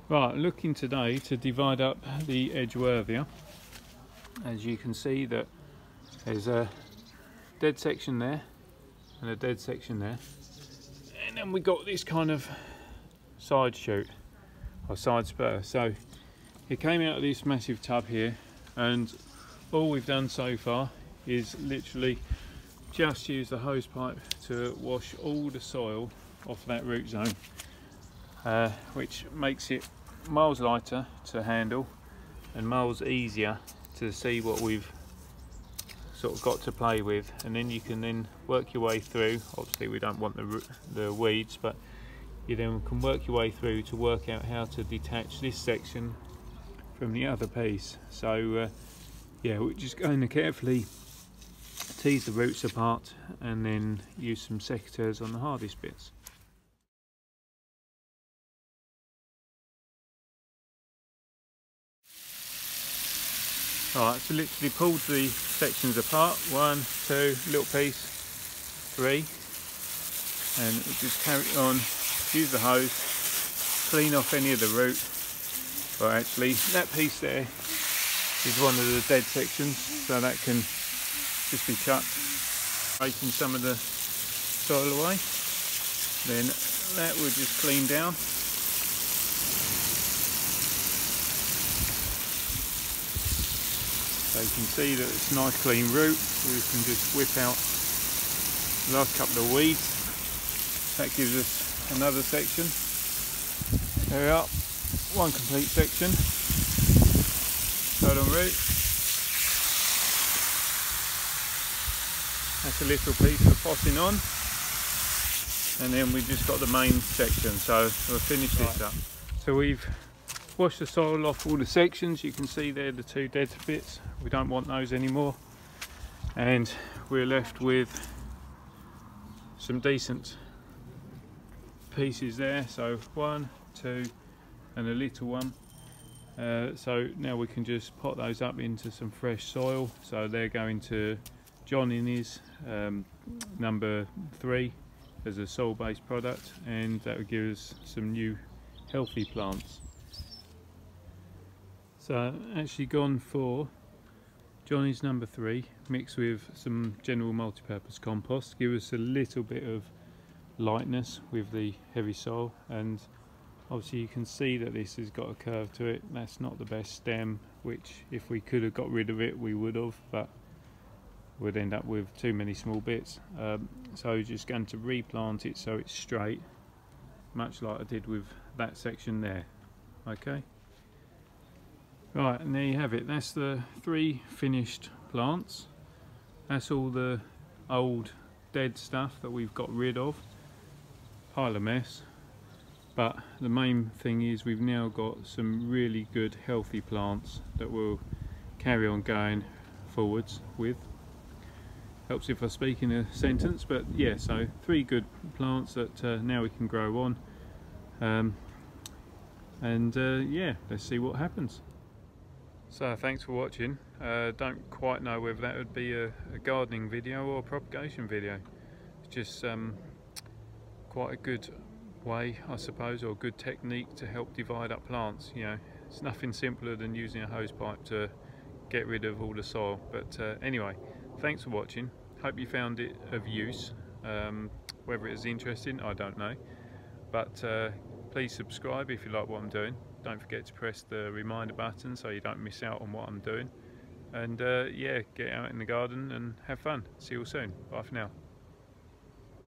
Right, looking today to divide up the Edgeworthia. As you can see that there's a dead section there and a dead section there, and then we got this kind of side shoot or side spur. So it came out of this massive tub here, and all we've done so far is literally just use the hose pipe to wash all the soil off that root zone, which makes it miles lighter to handle and miles easier to see what we've sort of got to play with. And then you can then work your way through. Obviously we don't want the weeds, but you then can work your way through to work out how to detach this section from the other piece. So yeah, we're just going to carefully tease the roots apart and then use some secateurs on the hardest bits. Alright, so literally pulled the sections apart, 1, 2, little piece, 3, and we just carry on, use the hose, clean off any of the root. Well, actually that piece there is one of the dead sections, so that can just be chucked, breaking some of the soil away. Then that will just clean down. So you can see that it's a nice clean root. We can just whip out the last couple of weeds. That gives us another section. There we are, one complete section. Hold on root. That's a little piece for potting on. And then we've just got the main section, so we'll finish this up. So we've washed the soil off all the sections. You can see there the two dead bits. We don't want those anymore. And we're left with some decent pieces there. So 1, 2 and a little one. So now we can just pot those up into some fresh soil. So they're going to John in his number 3 as a soil-based product, and that will give us some new healthy plants. So actually gone for Johnny's number 3 mixed with some general multi-purpose compost, give us a little bit of lightness with the heavy soil. And obviously you can see that this has got a curve to it. That's not the best stem, which if we could have got rid of it we would have, but we'd end up with too many small bits. So just going to replant it so it's straight, much like I did with that section there. Okay, right, and there you have it. That's the 3 finished plants. That's all the old dead stuff that we've got rid of. Pile of mess, but the main thing is we've now got some really good healthy plants that we'll carry on going forwards with. Helps if I speak in a sentence, but yeah, so 3 good plants that now we can grow on, yeah, let's see what happens. So thanks for watching. Don't quite know whether that would be a gardening video or a propagation video. It's just quite a good way, I suppose, or a good technique to help divide up plants. You know, it's nothing simpler than using a hose pipe to get rid of all the soil. But anyway, thanks for watching. Hope you found it of use. Whether it is interesting, I don't know. But please subscribe if you like what I'm doing. Don't forget to press the reminder button so you don't miss out on what I'm doing. And yeah, get out in the garden and have fun. See you all soon. Bye for now.